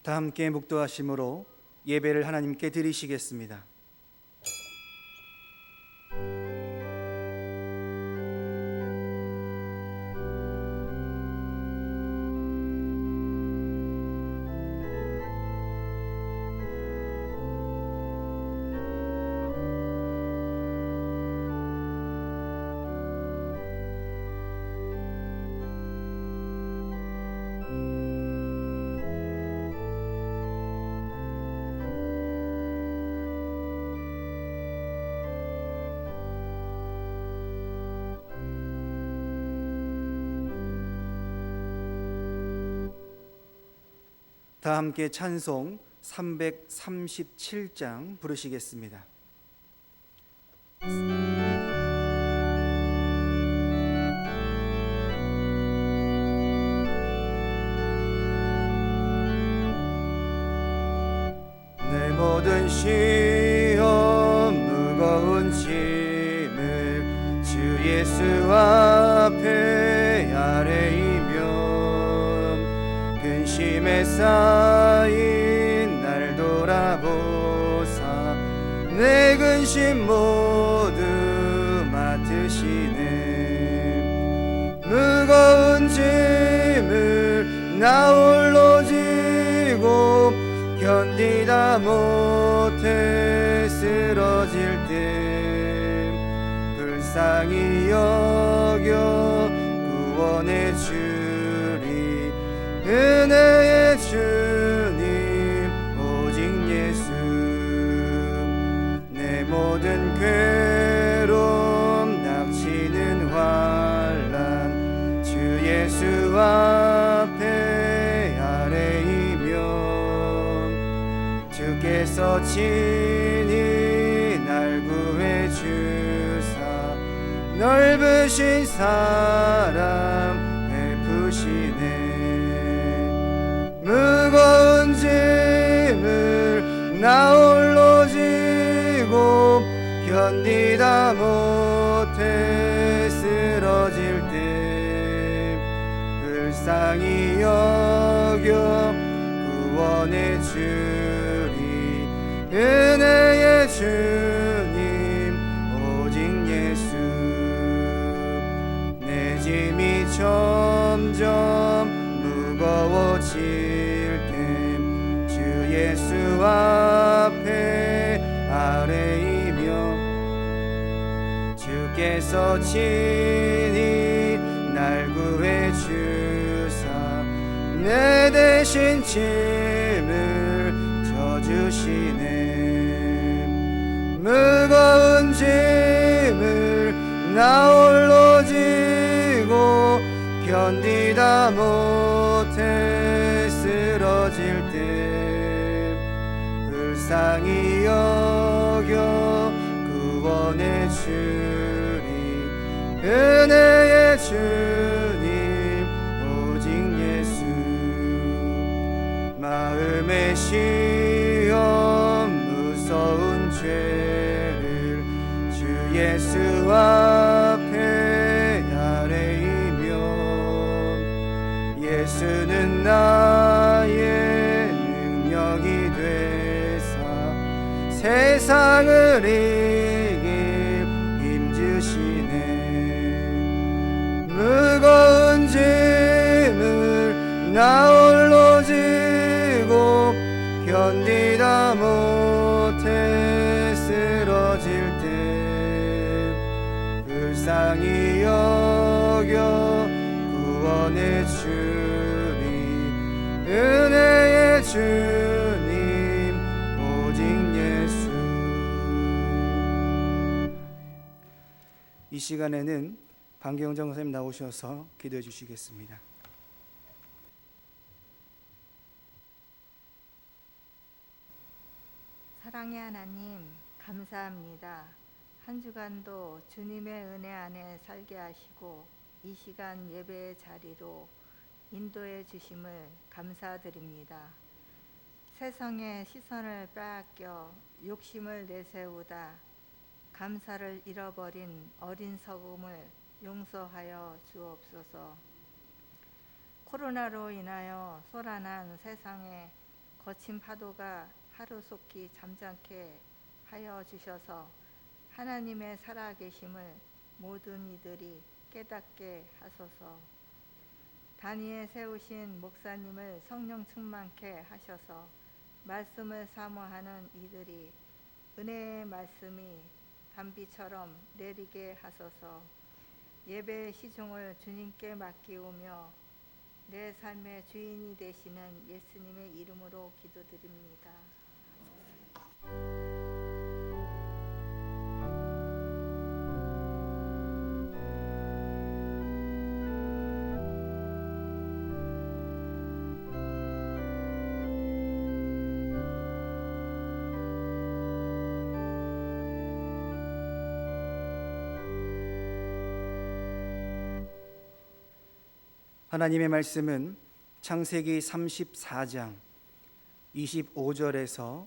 다 함께 묵도하심으로 예배를 하나님께 드리시겠습니다. 다 함께 찬송 337장 부르시겠습니다. 내 모든 시험 무거운 짐을 주 예수 앞에 아뢰이며 근심에 쌓인 날 돌아보사 내 근심 모두 맡으시네. 무거운 짐을 나 홀로 지고 견디다 못해 쓰러질 때 불쌍히 여겨 구원해 주리. 은혜의 주님 오직 예수. 내 모든 괴로움 닥치는 환난 주 예수 앞에 아뢰이며 주께서 친히 날 구해 주사 넓으신 사랑 베푸시네. 무거운 짐을 나 홀로 지고 견디다 못해 쓰러질 때 불쌍히 여겨 구원해 주리. 은혜의 주님 오직 예수. 내 짐이 점점 무거워질 때 주 예수 앞에 아뢰이며 주께서 친히 날 구해 주사 내 대신 짐을 져주시네. 무거운 짐을 나 홀로 지고 견디다 못해 쓰러질 때 불쌍히 여겨 구원해 주리. 은혜의 주님 오직 예수. 마음의 시험 무서운 죄를 주 예수 앞에 아뢰이며 예수는 나의 능력이 되사 세상을 이길 힘주시네. 무거운 짐을 나 홀로 지고 견디다 못해 쓰러질 때 불쌍히 여겨 구원해 주리. 은혜의 주님 오직 예수. 이 시간에는 방경정 선생님 나오셔서 기도해 주시겠습니다. 사랑의 하나님 감사합니다. 한 주간도 주님의 은혜 안에 살게 하시고 이 시간 예배의 자리로 인도해 주심을 감사드립니다. 세상의 시선을 빼앗겨 욕심을 내세우다 감사를 잃어버린 어린석음을 용서하여 주옵소서. 코로나로 인하여 소란한 세상에 거친 파도가 하루속히 잠잠케 하여 주셔서 하나님의 살아계심을 모든 이들이 깨닫게 하소서. 단위에 세우신 목사님을 성령 충만케 하셔서 말씀을 사모하는 이들이 은혜의 말씀이 단비처럼 내리게 하소서. 예배의 시종을 주님께 맡기오며 내 삶의 주인이 되시는 예수님의 이름으로 기도드립니다. 하나님의 말씀은 창세기 34장 25절에서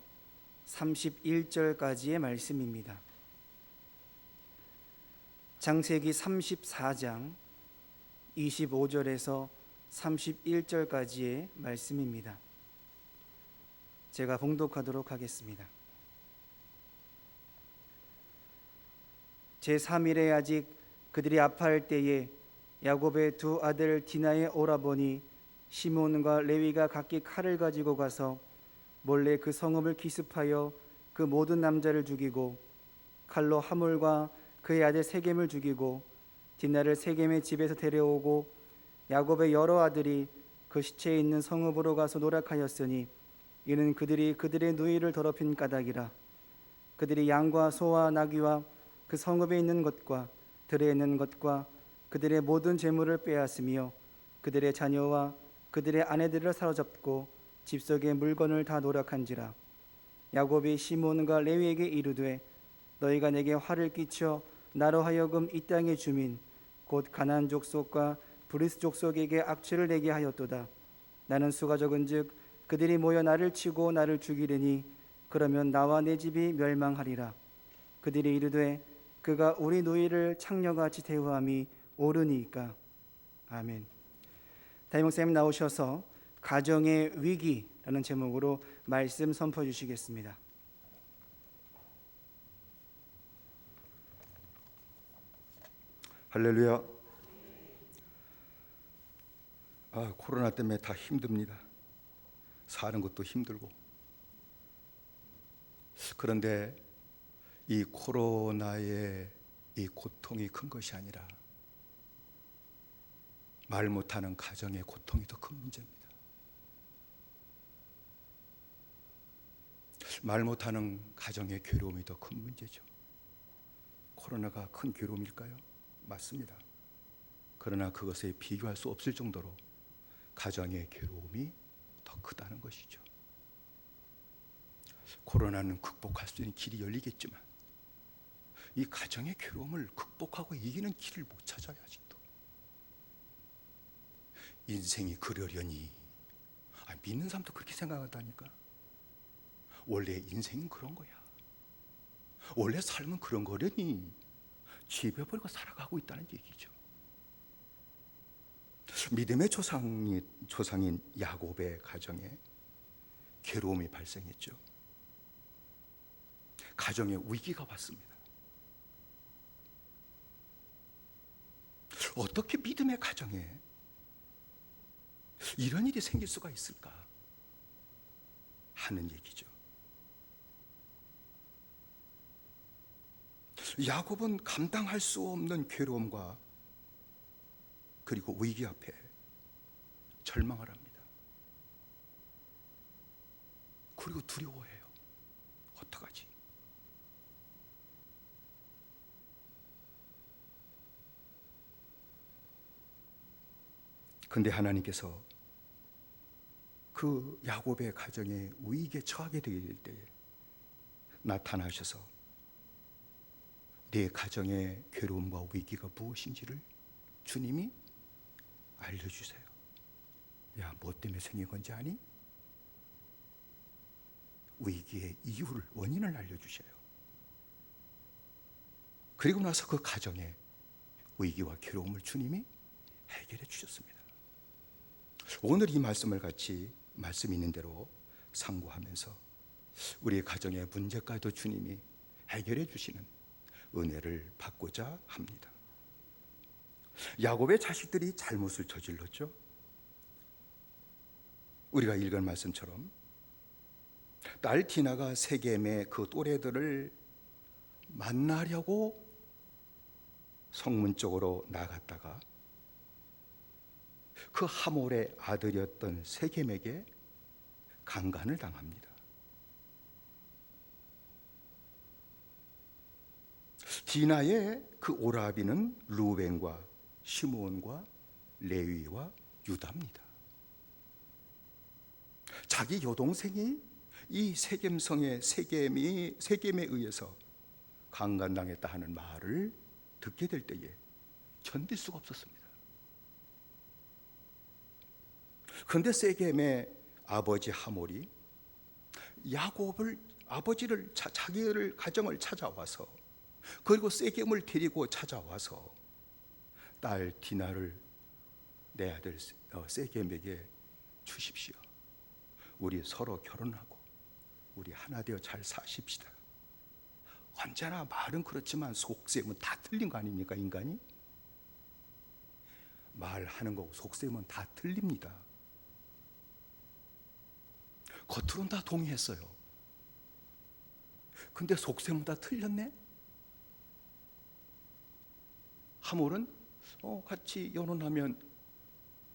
31절까지의 말씀입니다. 창세기 34장 25절에서 31절까지의 말씀입니다. 제가 봉독하도록 하겠습니다. 제3일에 아직 그들이 아파할 때에 야곱의 두 아들 디나의 오라버니 시몬과 레위가 각기 칼을 가지고 가서 몰래 그 성읍을 기습하여 그 모든 남자를 죽이고 칼로 하몰과 그의 아들 세겜을 죽이고 디나를 세겜의 집에서 데려오고 야곱의 여러 아들이 그 시체에 있는 성읍으로 가서 노력하였으니 이는 그들이 그들의 누이를 더럽힌 까닭이라. 그들이 양과 소와 나귀와 그 성읍에 있는 것과 들에 있는 것과 그들의 모든 재물을 빼앗으며 그들의 자녀와 그들의 아내들을 사로잡고 집 속의 물건을 다 노력한지라. 야곱이 시몬과 레위에게 이르되 너희가 내게 화를 끼쳐 나로 하여금 이 땅의 주민 곧 가나안 족속과 브리스 족속에게 악취를 내게 하였도다. 나는 수가 적은즉 그들이 모여 나를 치고 나를 죽이리니 그러면 나와 내 집이 멸망하리라. 그들이 이르되 그가 우리 누이를 창녀같이 대우함이 옳으니까. 아멘. 담임 목사님 나오셔서 가정의 위기라는 제목으로 말씀 선포해 주시겠습니다. 할렐루야. 코로나 때문에 다 힘듭니다. 사는 것도 힘들고. 그런데 이 코로나의 이 고통이 큰 것이 아니라 말 못하는 가정의 고통이 더 큰 문제입니다. 말 못하는 가정의 괴로움이 더 큰 문제죠. 코로나가 큰 괴로움일까요? 맞습니다. 그러나 그것에 비교할 수 없을 정도로 가정의 괴로움이 더 크다는 것이죠. 코로나는 극복할 수 있는 길이 열리겠지만 이 가정의 괴로움을 극복하고 이기는 길을 못 찾아요. 아직도 인생이 그러려니, 믿는 사람도 그렇게 생각한다니까. 원래 인생은 그런 거야. 원래 삶은 그런 거려니 지배버리고 살아가고 있다는 얘기죠. 믿음의 조상인 야곱의 가정에 괴로움이 발생했죠. 가정에 위기가 왔습니다. 어떻게 믿음의 가정에 이런 일이 생길 수가 있을까 하는 얘기죠. 야곱은 감당할 수 없는 괴로움과 그리고 위기 앞에 절망을 합니다. 그리고 두려워해요. 어떡하지? 근데 하나님께서 그 야곱의 가정에 위기에 처하게 될 때에 나타나셔서 내 가정의 괴로움과 위기가 무엇인지를 주님이 알려주세요. 야, 뭐 때문에 생긴 건지 아니? 위기의 이유를, 원인을 알려주셔요. 그리고 나서 그 가정의 위기와 괴로움을 주님이 해결해 주셨습니다. 오늘 이 말씀을 같이 말씀 있는 대로 상고하면서 우리 가정의 문제까지도 주님이 해결해 주시는 은혜를 받고자 합니다. 야곱의 자식들이 잘못을 저질렀죠. 우리가 읽은 말씀처럼 딸 디나가 세겜의 그 또래들을 만나려고 성문 쪽으로 나갔다가 그 하몰의 아들이었던 세겜에게 강간을 당합니다. 디나의 그 오라비는 루벤과 시므온과 레위와 유다입니다. 자기 여동생이 이 세겜성의 세겜에 의해서 강간당했다 하는 말을 듣게 될 때에 견딜 수가 없었습니다. 그런데 세겜의 아버지 하몰이 야곱을 아버지를 자기를 가정을 찾아와서 그리고 세겜을 데리고 찾아와서 딸 디나를 내 아들 세겜에게 주십시오. 우리 서로 결혼하고 우리 하나 되어 잘 사십시다. 언제나 말은 그렇지만 속셈은 다 틀린 거 아닙니까, 인간이? 말하는 거고 속셈은 다 틀립니다. 겉으로는 다 동의했어요. 근데 속셈은 다 틀렸네? 하몰은 같이 연혼하면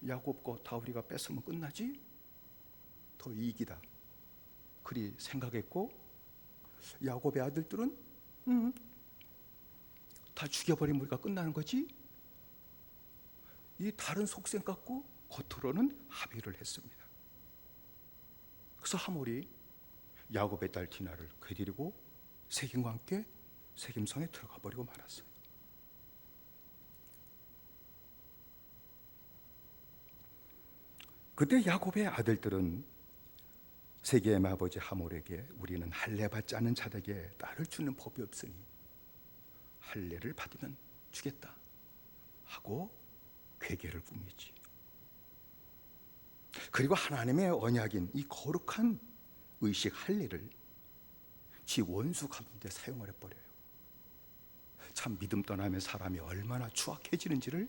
야곱 거 다 우리가 뺏으면 끝나지? 더 이익이다. 그리 생각했고 야곱의 아들들은 다 죽여버리면 우리가 끝나는 거지? 이 다른 속셈 갖고 겉으로는 합의를 했습니다. 그래서 하몰이 야곱의 딸 디나를 데리고 세겜과 함께 세겜성에 들어가 버리고 말았어요. 그때 야곱의 아들들은 세겜의 아버지 하몰에게 우리는 할례 받지 않은 자에게 딸을 주는 법이 없으니 할례를 받으면 주겠다 하고 괴계를 꾸미지. 그리고 하나님의 언약인 이 거룩한 의식 할례를 지 원수 갚는데 사용을 해버려요. 참 믿음 떠나면 사람이 얼마나 추악해지는지를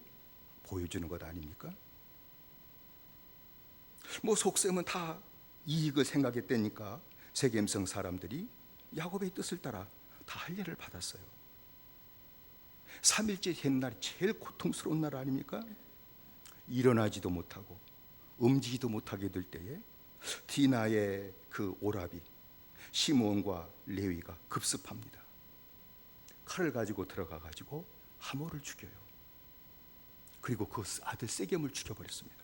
보여주는 것 아닙니까? 뭐 속셈은 다 이익을 생각했다니까 세겜성 사람들이 야곱의 뜻을 따라 다 할례를 받았어요. 3일째 된 날이 제일 고통스러운 날 아닙니까? 일어나지도 못하고 움직이지도 못하게 될 때에 디나의 그 오라비 시므온과 레위가 급습합니다. 칼을 가지고 들어가 가지고 하몰을 죽여요. 그리고 그 아들 세겜을 죽여버렸습니다.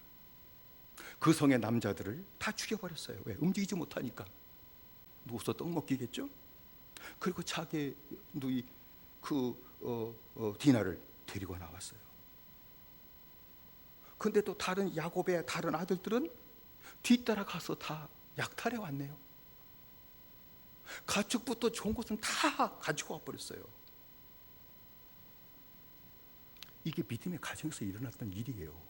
그 성의 남자들을 다 죽여버렸어요. 왜? 움직이지 못하니까. 누워서 떡 먹기겠죠? 그리고 자기 누이 디나를 데리고 나왔어요. 근데 또 다른 야곱의 다른 아들들은 뒤따라 가서 다 약탈해 왔네요. 가축부터 좋은 것은 다 가지고 와버렸어요. 이게 믿음의 가정에서 일어났던 일이에요.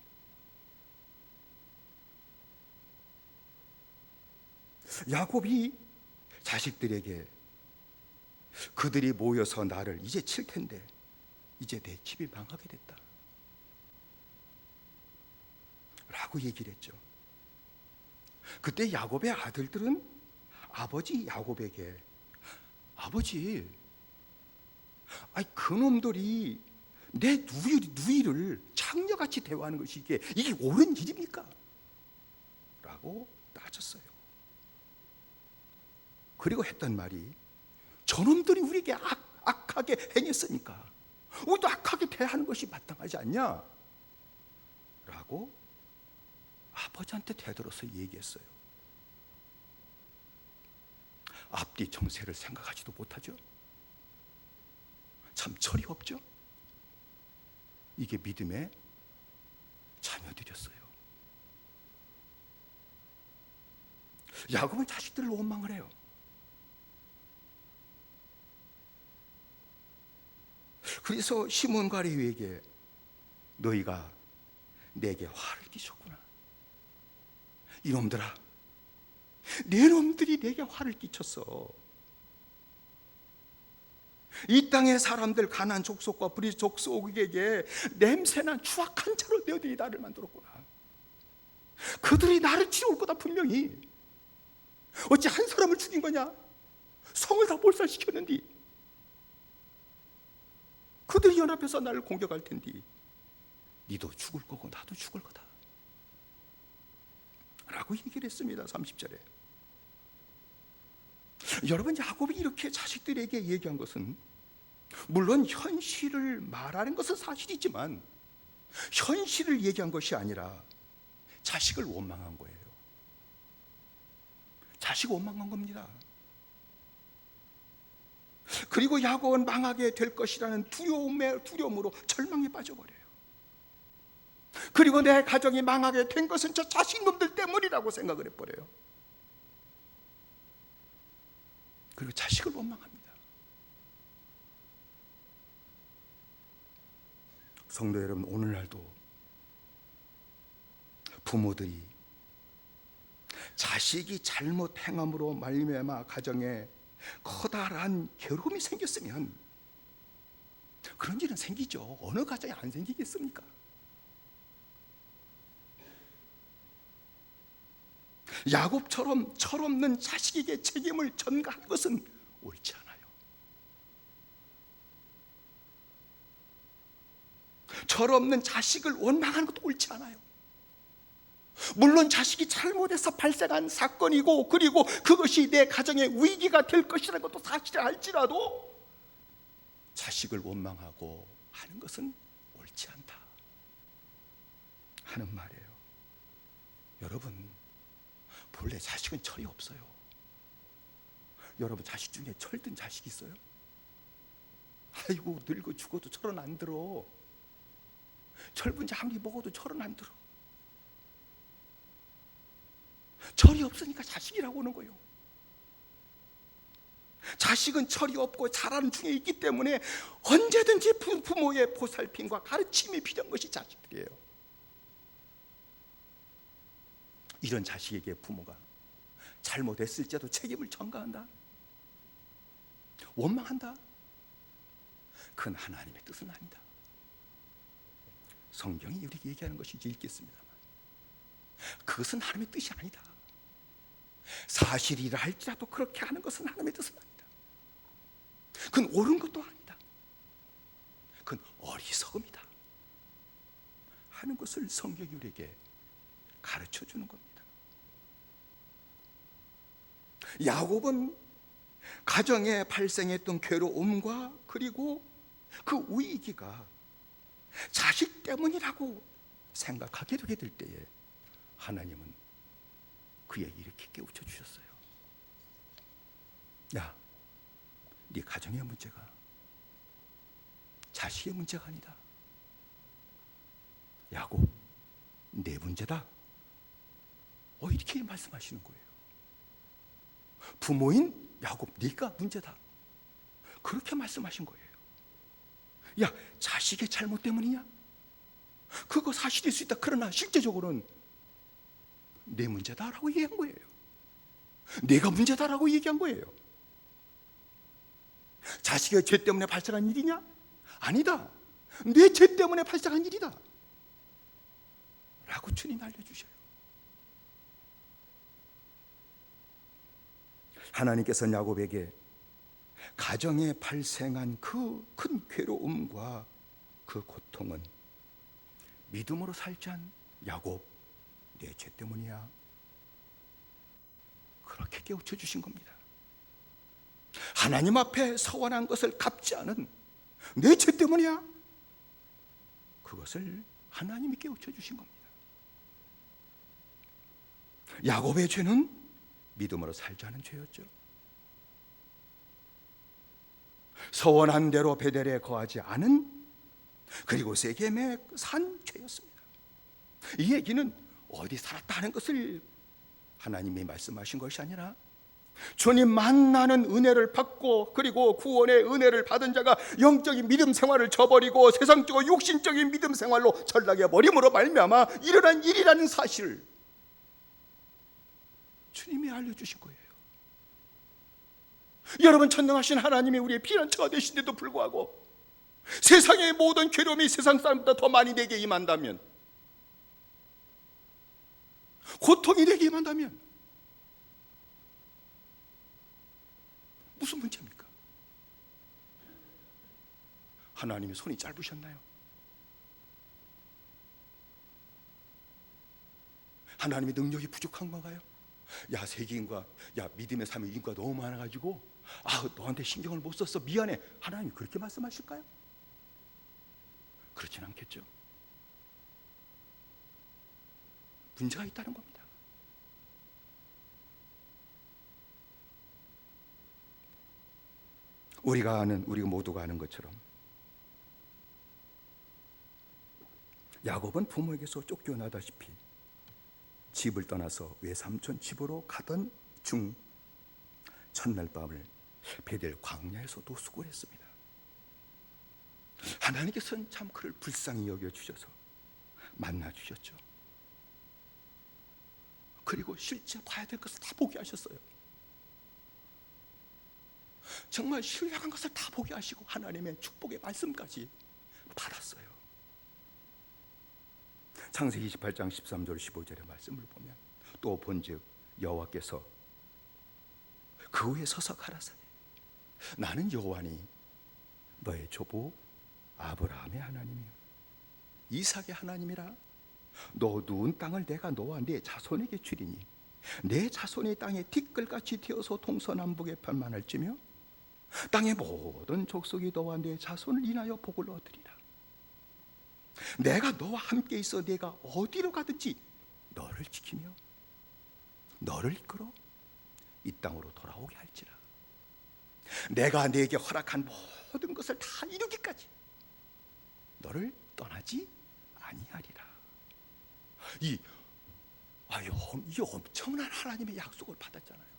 야곱이 자식들에게 그들이 모여서 나를 이제 칠 텐데 이제 내 집이 망하게 됐다 라고 얘기를 했죠. 그때 야곱의 아들들은 아버지 야곱에게 아버지, 그놈들이 내 누이를 창녀같이 대우하는 것이 이게 옳은 일입니까? 라고 따졌어요. 그리고 했던 말이 저놈들이 우리에게 악하게 행했으니까 우리도 악하게 대하는 것이 마땅하지 않냐? 라고 아버지한테 되돌아서 얘기했어요. 앞뒤 정세를 생각하지도 못하죠. 참 철이 없죠. 이게 믿음의 자녀들이었어요. 야곱은 자식들을 원망을 해요. 그래서 시몬과 레위에게 너희가 내게 화를 끼쳤구나. 이놈들아, 내 놈들이 내게 화를 끼쳤어. 이 땅의 사람들, 가나안 족속과 브리 족속에게 냄새난 추악한 자로 너희들이 나를 만들었구나. 그들이 나를 치러올 거다 분명히. 어찌 한 사람을 죽인 거냐? 성을 다 몰살시켰는디. 그들이 연합해서 나를 공격할 텐디. 니도 죽을 거고 나도 죽을 거다 라고 얘기를 했습니다. 30절에. 여러분, 야곱이 이렇게 자식들에게 얘기한 것은 물론 현실을 말하는 것은 사실이지만 현실을 얘기한 것이 아니라 자식을 원망한 거예요. 자식 원망한 겁니다. 그리고 야곱은 망하게 될 것이라는 두려움으로 절망에 빠져버려요. 그리고 내 가정이 망하게 된 것은 저 자식놈들 때문이라고 생각을 해버려요. 그리고 자식을 원망합니다. 성도 여러분, 오늘날도 부모들이 자식이 잘못 행함으로 말미암아 가정에 커다란 괴로움이 생겼으면, 그런 일은 생기죠. 어느 가정에 안 생기겠습니까? 야곱처럼 철없는 자식에게 책임을 전가하는 것은 옳지 않아요. 철없는 자식을 원망하는 것도 옳지 않아요. 물론 자식이 잘못해서 발생한 사건이고, 그리고 그것이 내 가정의 위기가 될 것이라는 것도 사실을 알지라도 자식을 원망하고 하는 것은 옳지 않다 하는 말이에요. 여러분, 본래 자식은 철이 없어요. 여러분, 자식 중에 철든 자식 있어요? 아이고, 늙어 죽어도 철은 안 들어. 철분 아무리 먹어도 철은 안 들어. 철이 없으니까 자식이라고 하는 거예요. 자식은 철이 없고 자라는 중에 있기 때문에 언제든지 부모의 보살핌과 가르침이 필요한 것이 자식들이에요. 이런 자식에게 부모가 잘못했을지라도 책임을 전가한다, 원망한다, 그건 하나님의 뜻은 아니다. 성경이 우리에게 얘기하는 것이 이제 읽겠습니다만, 그것은 하나님의 뜻이 아니다. 사실이라 할지라도 그렇게 하는 것은 하나님의 뜻은 아니다. 그건 옳은 것도 아니다. 그건 어리석음이다 하는 것을 성경이 우리에게 가르쳐 주는 겁니다. 야곱은 가정에 발생했던 괴로움과 그리고 그 위기가 자식 때문이라고 생각하게 되게 될 때에 하나님은 그에게 이렇게 깨우쳐 주셨어요. 야, 네 가정의 문제가 자식의 문제가 아니다. 야곱, 내 문제다. 이렇게 말씀하시는 거예요. 부모인 야곱, 네가 문제다. 그렇게 말씀하신 거예요. 야, 자식의 잘못 때문이냐? 그거 사실일 수 있다. 그러나 실제적으로는 내 문제다라고 얘기한 거예요. 내가 문제다라고 얘기한 거예요. 자식의 죄 때문에 발생한 일이냐? 아니다. 내 죄 때문에 발생한 일이다 라고 주님이 알려주셔요. 하나님께서는 야곱에게 가정에 발생한 그 큰 괴로움과 그 고통은 믿음으로 살지 않은 야곱, 내 죄 때문이야, 그렇게 깨우쳐 주신 겁니다. 하나님 앞에 서원한 것을 갚지 않은 내 죄 때문이야, 그것을 하나님이 깨우쳐 주신 겁니다. 야곱의 죄는 믿음으로 살지 않은 죄였죠. 서원한 대로 베델에 거하지 않은, 그리고 세겜에 산 죄였습니다. 이 얘기는 어디 살았다 하는 것을 하나님이 말씀하신 것이 아니라 주님 만나는 은혜를 받고, 그리고 구원의 은혜를 받은 자가 영적인 믿음 생활을 저버리고 세상적이고 육신적인 믿음 생활로 전락해 버림으로 말미암아 일어난 일이라는 사실을 주님이 알려주신 거예요. 여러분, 전능하신 하나님이 우리의 피난처가 되신데도 불구하고 세상의 모든 괴로움이 세상 사람보다 더 많이 내게 임한다면, 고통이 내게 임한다면 무슨 문제입니까? 하나님의 손이 짧으셨나요? 하나님의 능력이 부족한 건가요? 야, 세계인과, 야, 믿음의 삶의 인구가 너무 많아가지고 너한테 신경을 못 썼어, 미안해. 하나님이 그렇게 말씀하실까요? 그렇진 않겠죠. 문제가 있다는 겁니다. 우리가 모두가 아는 것처럼 야곱은 부모에게서 쫓겨나다시피 집을 떠나서 외삼촌 집으로 가던 중 첫날 밤을 베델 광야에서 노숙을 했습니다. 하나님께서는 참 그를 불쌍히 여겨주셔서 만나주셨죠. 그리고 실제 봐야 될 것을 다 보게 하셨어요. 정말 신령한 것을 다 보게 하시고 하나님의 축복의 말씀까지 받았어요. 창세기 28장 13절 15절의 말씀을 보면, 또 본즉 여호와께서 그 위에 서서 가라사대 나는 여호와니 너의 조부 아브라함의 하나님이요 이삭의 하나님이라. 너 누운 땅을 내가 너와 네 자손에게 주리니 내 자손이 땅에 티끌같이 튀어서 동서남북에 편만할지며 땅의 모든 족속이 너와 네 자손을 인하여 복을 얻으리라. 내가 너와 함께 있어 네가 어디로 가든지 너를 지키며 너를 이끌어 이 땅으로 돌아오게 할지라. 내가 네게 허락한 모든 것을 다 이루기까지 너를 떠나지 아니하리라. 이 엄청난 하나님의 약속을 받았잖아요.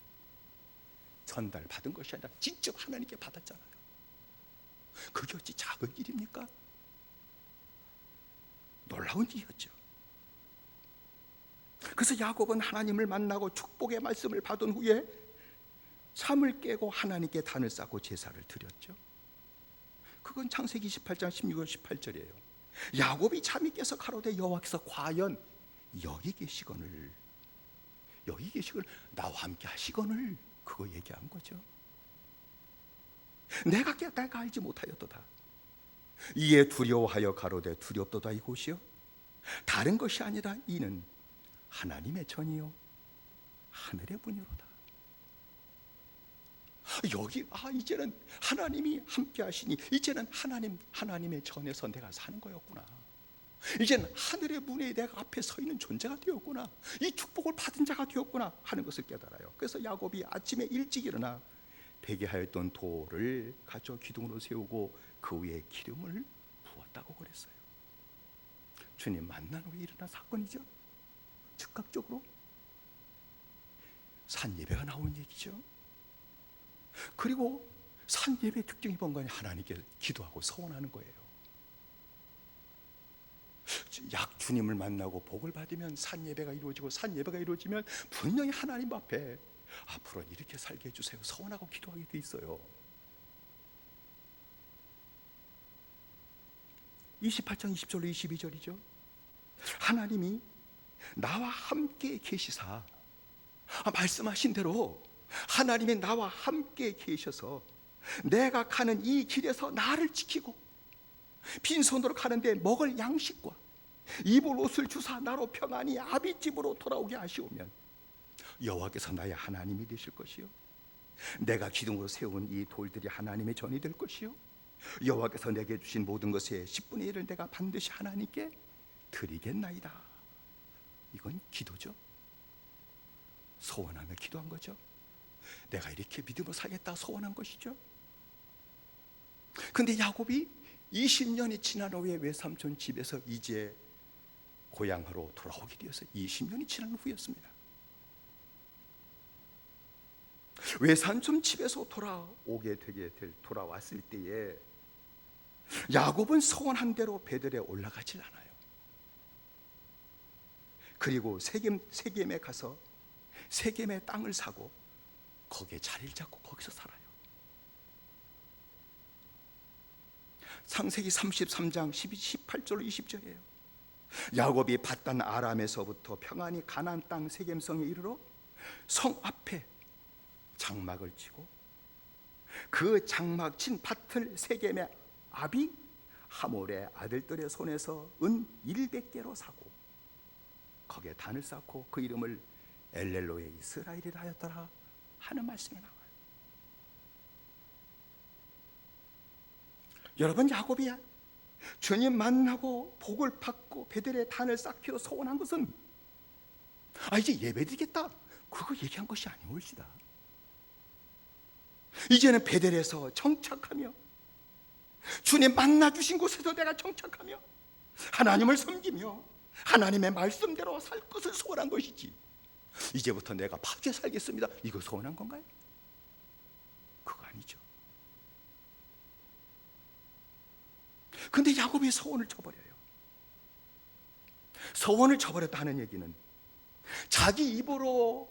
전달 받은 것이 아니라 직접 하나님께 받았잖아요. 그게 어찌 작은 일입니까? 놀라운 일이었죠. 그래서 야곱은 하나님을 만나고 축복의 말씀을 받은 후에 잠을 깨고 하나님께 단을 쌓고 제사를 드렸죠. 그건 창세기 28장 16절 18절이에요. 야곱이 잠이 깨서 가로되 여호와께서 과연 여기 계시거늘 나와 함께 하시거늘, 그거 얘기한 거죠. 내가 알지 못하였도다. 이에 두려워하여 가로되 두렵도다 이곳이요 다른 것이 아니라 이는 하나님의 전이요 하늘의 분이로다. 여기 이제는 하나님이 함께 하시니 이제는 하나님의 전에서 내가 사는 거였구나. 이제는 하늘의 문에 내가 앞에 서 있는 존재가 되었구나. 이 축복을 받은 자가 되었구나 하는 것을 깨달아요. 그래서 야곱이 아침에 일찍 일어나 베개하였던 돌을 가져 기둥으로 세우고 그 위에 기름을 부었다고 그랬어요. 주님 만난 후에 일어난 사건이죠. 즉각적으로 산 예배가 나온 얘기죠. 그리고 산 예배의 특징이 뭔가 하나님께 기도하고 서원하는 거예요. 주님을 만나고 복을 받으면 산 예배가 이루어지고, 산 예배가 이루어지면 분명히 하나님 앞에 앞으로는 이렇게 살게 해주세요 서원하고 기도하게 돼 있어요. 28장 20절로 22절이죠. 하나님이 나와 함께 계시사, 말씀하신 대로 하나님이 나와 함께 계셔서 내가 가는 이 길에서 나를 지키고 빈손으로 가는데 먹을 양식과 입을 옷을 주사 나로 평안히 아비집으로 돌아오게 하시오면 여호와께서 나의 하나님이 되실 것이요 내가 기둥으로 세운 이 돌들이 하나님의 전이 될 것이요 여호와께서 내게 주신 모든 것의 10분의 1을 내가 반드시 하나님께 드리겠나이다. 이건 기도죠. 소원하며 기도한 거죠. 내가 이렇게 믿음으로 살겠다 소원한 것이죠. 근데 야곱이 20년이 지난 후에 외삼촌 집에서 이제 고향으로 돌아오게 되어서 20년이 지난 후였습니다. 외삼촌 집에서 돌아왔을 때에 야곱은 소원한 대로 베들에 올라가질 않아요. 그리고 세겜에 가서 세겜의 땅을 사고 거기에 자리를 잡고 거기서 살아요. 창세기 33장 18절로 20절이에요. 야곱이 받단 아람에서부터 평안히 가나안 땅 세겜성에 이르러 성 앞에 장막을 치고 그 장막 친 밭을 세겜의 아비 하몰의 아들들의 손에서 은 100개로 사고 거기에 단을 쌓고 그 이름을 엘렐로의 이스라엘이라 하였더라 하는 말씀이 나와요. 여러분, 야곱이 주님 만나고 복을 받고 베델의 단을 쌓기로 소원한 것은 이제 예배드리겠다 그거 얘기한 것이 아니올시다. 이제는 베델에서 정착하며 주님 만나 주신 곳에서 내가 정착하며 하나님을 섬기며 하나님의 말씀대로 살 것을 소원한 것이지, 이제부터 내가 파주에 살겠습니다 이거 소원한 건가요? 그거 아니죠. 근데 야곱이 소원을 저버려요. 소원을 저버렸다는 얘기는 자기 입으로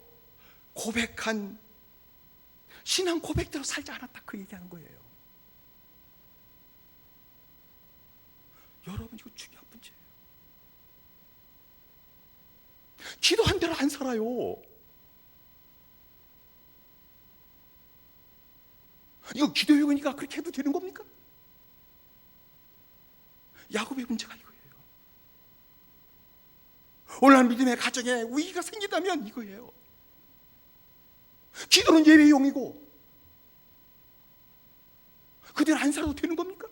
고백한 신앙 고백대로 살지 않았다 그 얘기하는 거예요. 여러분, 이거 중요한 문제예요. 기도한 대로 안 살아요. 이거 기도요구니까 그렇게 해도 되는 겁니까? 야곱의 문제가 이거예요. 오늘날 믿음의 가정에 위기가 생기다면 이거예요. 기도는 예배용이고 그대로 안 살아도 되는 겁니까?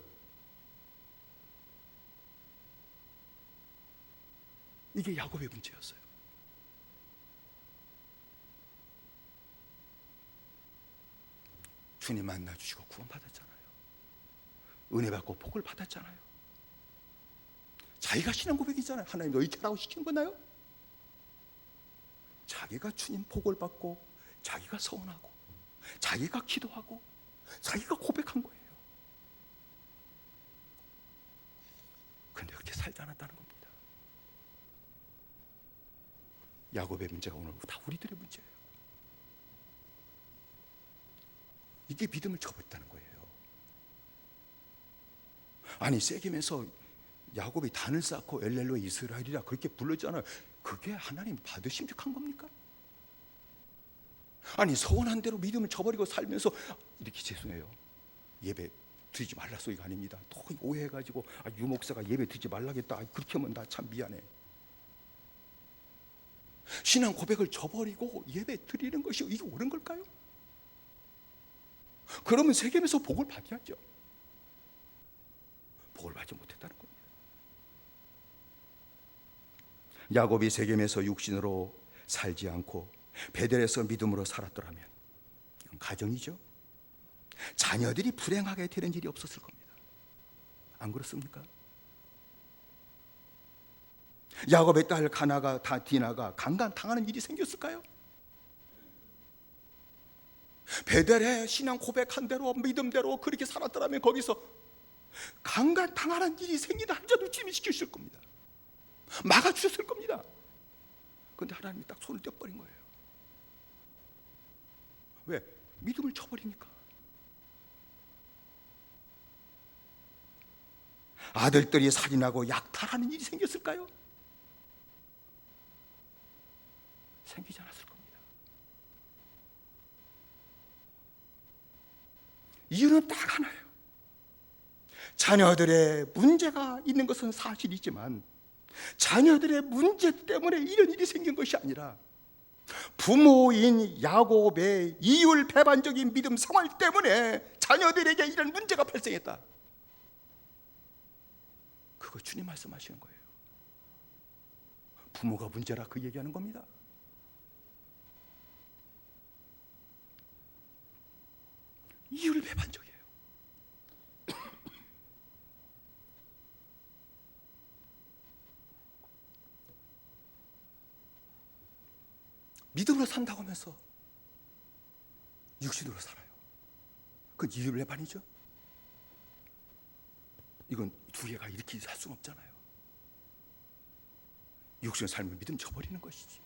이게 야곱의 문제였어요. 주님 만나주시고 구원받았잖아요. 은혜 받고 복을 받았잖아요. 자기가 신앙 고백이잖아요. 하나님 너 이렇게 하라고 시킨 거나요? 자기가 주님 복을 받고 자기가 서운하고 자기가 기도하고 자기가 고백한 거예요. 근데 그렇게 살지 않았다는 겁니다. 야곱의 문제가 오늘 다 우리들의 문제예요. 이게 믿음을 저버렸다는 거예요. 아니 세겜에서 야곱이 단을 쌓고 엘렐로 이스라엘이라 그렇게 불렀잖아요. 그게 하나님 받으심직한 겁니까? 아니 서운한 대로 믿음을 저버리고 살면서 이렇게 죄송해요 예배 드리지 말라 소리가 아닙니다. 또 오해해가지고 유목사가 예배 드리지 말라겠다 그렇게 하면 나 참 미안해. 신앙 고백을 저버리고 예배 드리는 것이 이게 옳은 걸까요? 그러면 세겜에서 복을 받아야죠. 복을 받지 못했다는 겁니다. 야곱이 세겜에서 육신으로 살지 않고 베델에서 믿음으로 살았더라면 이건 가정이죠. 자녀들이 불행하게 되는 일이 없었을 겁니다. 안 그렇습니까? 야곱의 딸 디나가 강간당하는 일이 생겼을까요? 베델에 신앙 고백한 대로 믿음대로 그렇게 살았더라면 거기서 강간당하는 일이 생기다 한자도 침입시켰을 겁니다. 막아주셨을 겁니다. 그런데 하나님이 딱 손을 떼버린 거예요. 왜? 믿음을 저버리니까. 아들들이 살인하고 약탈하는 일이 생겼을까요? 생기지 않았을 겁니다. 이유는 딱 하나예요. 자녀들의 문제가 있는 것은 사실이지만 자녀들의 문제 때문에 이런 일이 생긴 것이 아니라 부모인 야곱의 이율배반적인 믿음 생활 때문에 자녀들에게 이런 문제가 발생했다. 그거 주님 말씀하시는 거예요. 부모가 문제라 그 얘기하는 겁니다. 이율배반적이에요. 믿음으로 산다고 하면서 육신으로 살아요. 그건 이율배반이죠. 이건 두 개가 이렇게 살 수는 없잖아요. 육신을 살면 믿음 저버리는 것이지.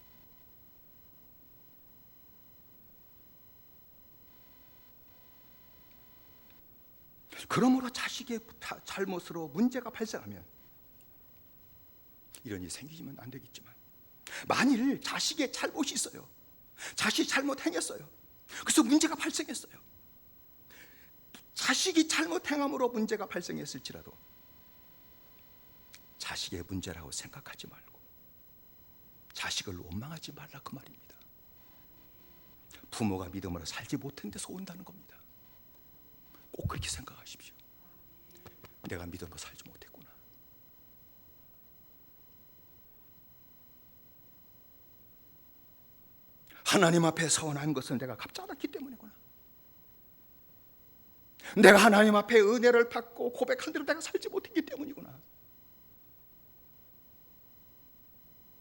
그러므로 자식의 잘못으로 문제가 발생하면 이런 일이 생기면 안 되겠지만, 만일 자식의 잘못이 있어요, 자식이 잘못 행했어요, 그래서 문제가 발생했어요. 자식이 잘못 행함으로 문제가 발생했을지라도 자식의 문제라고 생각하지 말고 자식을 원망하지 말라, 그 말입니다. 부모가 믿음으로 살지 못한 데서 온다는 겁니다. 꼭 그렇게 생각하십시오. 내가 믿음으로 살지 못했구나. 하나님 앞에 서원한 것은 내가 갚지 않았기 때문이구나. 내가 하나님 앞에 은혜를 받고 고백한 대로 내가 살지 못했기 때문이구나.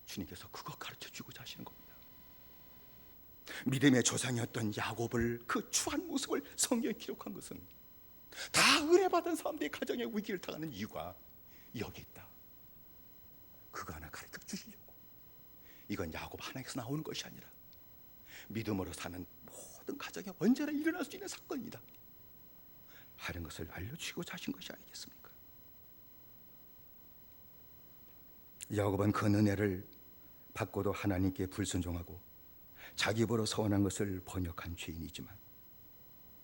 주님께서 그거 가르쳐 주고자 하시는 겁니다. 믿음의 조상이었던 야곱을, 그 추한 모습을 성경에 기록한 것은 다 은혜 받은 사람들이 가정의 위기를 당하는 이유가 여기 있다. 그거 하나 가르쳐 주시려고. 이건 야곱 하나에서 나오는 것이 아니라 믿음으로 사는 모든 가정에 언제나 일어날 수 있는 사건이다 하는 것을 알려주시고자 하신 것이 아니겠습니까? 야곱은 그 은혜를 받고도 하나님께 불순종하고 자기 입으로 서원한 것을 번역한 죄인이지만,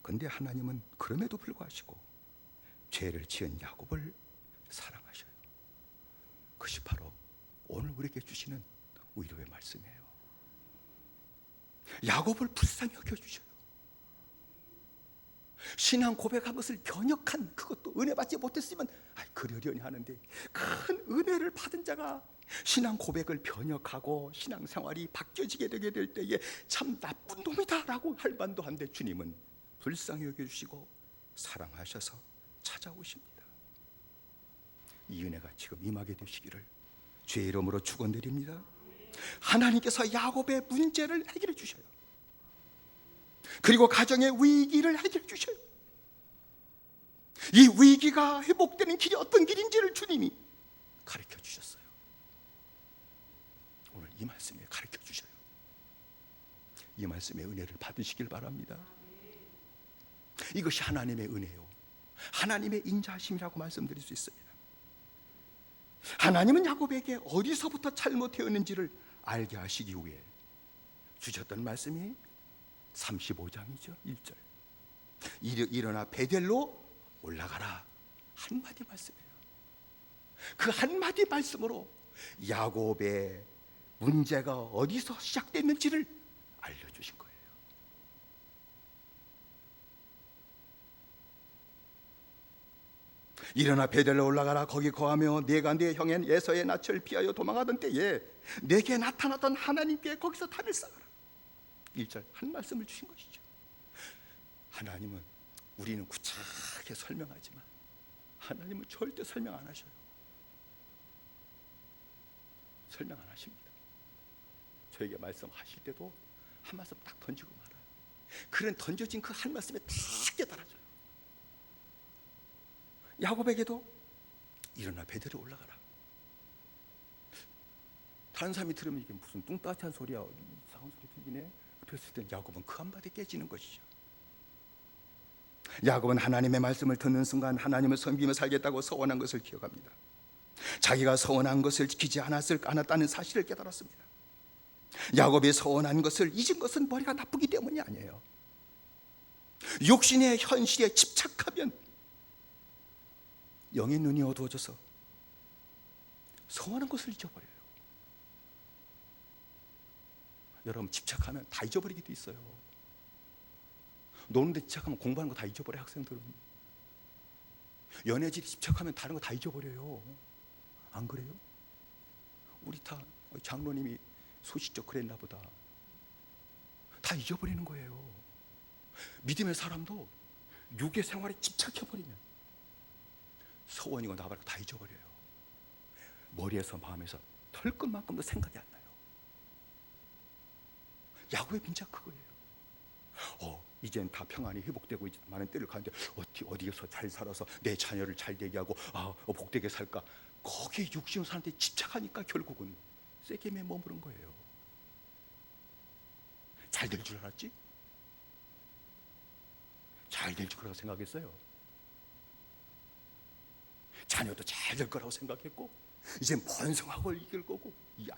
근데 하나님은 그럼에도 불구하시고 죄를 지은 야곱을 사랑하셔요. 그것이 바로 오늘 우리에게 주시는 위로의 말씀이에요. 야곱을 불쌍히 여겨주셔요. 신앙 고백한 것을 변역한, 그것도 은혜 받지 못했으면 그러려니 하는데, 큰 은혜를 받은 자가 신앙 고백을 변역하고 신앙생활이 바뀌어지게 되게 될 때에 참 나쁜 놈이다 라고 할 만도 한데, 주님은 불쌍히 여겨주시고 사랑하셔서 찾아오십니다. 이 은혜가 지금 임하게 되시기를 주의 이름으로 축원드립니다. 하나님께서 야곱의 문제를 해결해 주셔요. 그리고 가정의 위기를 해결해 주셔요. 이 위기가 회복되는 길이 어떤 길인지를 주님이 가르쳐 주셨어요. 오늘 이 말씀에 가르쳐 주셔요. 이 말씀의 은혜를 받으시길 바랍니다. 이것이 하나님의 은혜요, 하나님의 인자하심이라고 말씀드릴 수 있습니다. 하나님은 야곱에게 어디서부터 잘못되었는지를 알게 하시기 위해 주셨던 말씀이 35장이죠. 1절. 일어나 베델로 올라가라, 한마디 말씀이에요. 그 한마디 말씀으로 야곱의 문제가 어디서 시작됐는지를 알려주신 거예요. 일어나 베델로 올라가라, 거기 거하며 내가 내 형의 에서의 낯을 피하여 도망하던 때에 내게 나타났던 하나님께 거기서 단을 쌓아라. 1절 한 말씀을 주신 것이죠. 하나님은, 우리는 구차하게 설명하지만 하나님은 절대 설명 안 하셔요. 설명 안 하십니다. 저에게 말씀하실 때도 한 말씀 딱 던지고 말아요. 그런 던져진 그 한 말씀에 다 깨달아져요. 야곱에게도 일어나 베델에 올라가라. 다른 사람이 들으면 이게 무슨 뚱따뜻한 소리야, 이상한 소리 들리네, 그랬을 때 야곱은 그 한마디에 깨지는 것이죠. 야곱은 하나님의 말씀을 듣는 순간 하나님을 섬기며 살겠다고 서원한 것을 기억합니다. 자기가 서원한 것을 지키지 않았다는 사실을 깨달았습니다. 야곱이 서원한 것을 잊은 것은 머리가 나쁘기 때문이 아니에요. 육신의 현실에 집착하면 영의 눈이 어두워져서 서원한 것을 잊어버려요. 여러분, 집착하면 다 잊어버리기도 있어요. 노는데 집착하면 공부하는 거 다 잊어버려요. 학생들은 연애질에 집착하면 다른 거 다 잊어버려요. 안 그래요? 우리 다 장로님이 소시적 그랬나 보다. 다 잊어버리는 거예요. 믿음의 사람도 육의 생활에 집착해버리면 서원이고 나발이고 다 잊어버려요. 머리에서 마음에서 털끝만큼도 생각이 안 나요. 야곱의 문제가 그거예요. 이젠 다 평안이 회복되고 이제 많은 때를 가는데 어디에서 잘 살아서 내 자녀를 잘 되게 하고 복되게 살까, 거기에 육신을 사는데 집착하니까 결국은 세겜에 머무른 거예요. 잘 될 줄 알았지? 잘 될 줄 알아 생각했어요. 자녀도 잘 될 거라고 생각했고, 이제 번성하고 이길 거고,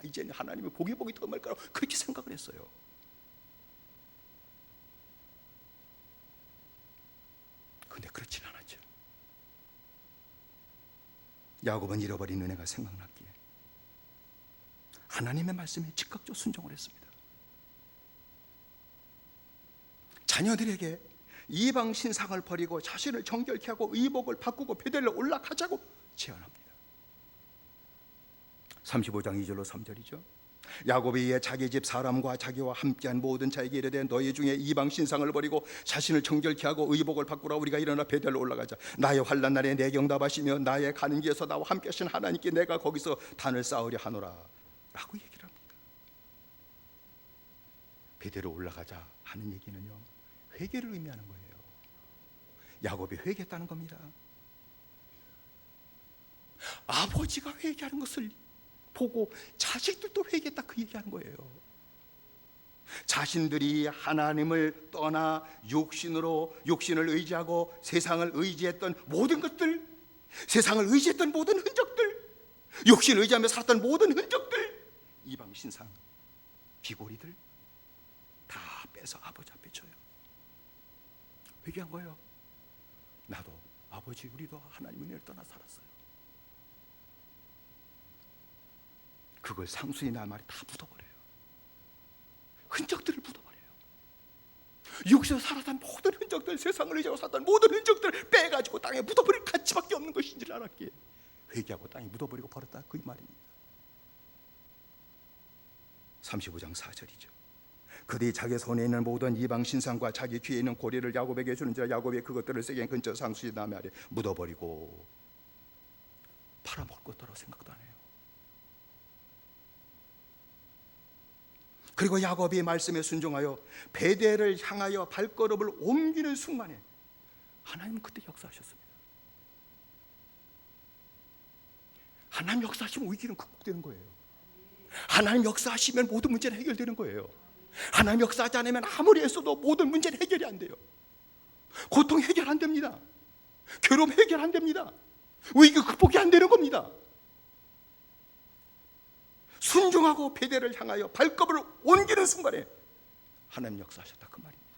이제는 하나님의 복이 더 많을 거라고 그렇게 생각을 했어요. 근데 그렇진 않았죠. 야곱은 잃어버린 은혜가 생각났기에 하나님의 말씀에 즉각적으로 순종을 했습니다. 자녀들에게 이방 신상을 버리고 자신을 정결케 하고 의복을 바꾸고 베델로 올라가자고 제안합니다. 35장 2절로 3절이죠. 야곱이 이에 자기 집 사람과 자기와 함께한 모든 자에게 이르되 너희 중에 이방 신상을 버리고 자신을 정결케 하고 의복을 바꾸라. 우리가 일어나 베델로 올라가자. 나의 환난 날에 내 경답하시며 나의 가는 길에서 나와 함께 하신 하나님께 내가 거기서 단을 쌓으려 하노라 라고 얘기를 합니다. 베델로 올라가자 하는 얘기는요, 회개를 의미하는 거예요. 야곱이 회개했다는 겁니다. 아버지가 회개하는 것을 보고 자식들도 회개했다, 그 얘기하는 거예요. 자신들이 하나님을 떠나 육신을 의지하고 세상을 의지했던 모든 것들, 세상을 의지했던 모든 흔적들, 육신을 의지하며 살았던 모든 흔적들, 이방 신상 비고리들 다 빼서 아버지 앞에 줘요. 회개한 거예요. 나도 아버지, 우리도 하나님 은혜를 떠나 살았어요. 그걸 상수의 나말이 다 묻어버려요. 흔적들을 묻어버려요. 육신에서 살았던 모든 흔적들, 세상을 의지하고 살았던 모든 흔적들을 빼가지고 땅에 묻어버릴 가치밖에 없는 것인 줄 알았기에 회개하고 땅에 묻어버리고 버렸다, 그 말입니다. 35장 4절이죠. 그들이 자기 손에 있는 모든 이방 신상과 자기 귀에 있는 고리를 야곱에게 주는지라 야곱이 그것들을 세겜 근처 상수의 나무 아래 묻어버리고 팔아먹을 것더라고 생각도 안 해요. 그리고 야곱이 말씀에 순종하여 베델을 향하여 발걸음을 옮기는 순간에 하나님은 그때 역사하셨습니다. 하나님 역사하시면 위기는 극복되는 거예요. 하나님 역사하시면 모든 문제는 해결되는 거예요. 하나님 역사하지 않으면 아무리 애써도 모든 문제는 해결이 안 돼요. 고통 해결 안 됩니다. 괴로움 해결 안 됩니다. 위기 극복이 안 되는 겁니다. 순종하고 베델을 향하여 발걸음을 옮기는 순간에 하나님 역사하셨다, 그 말입니다.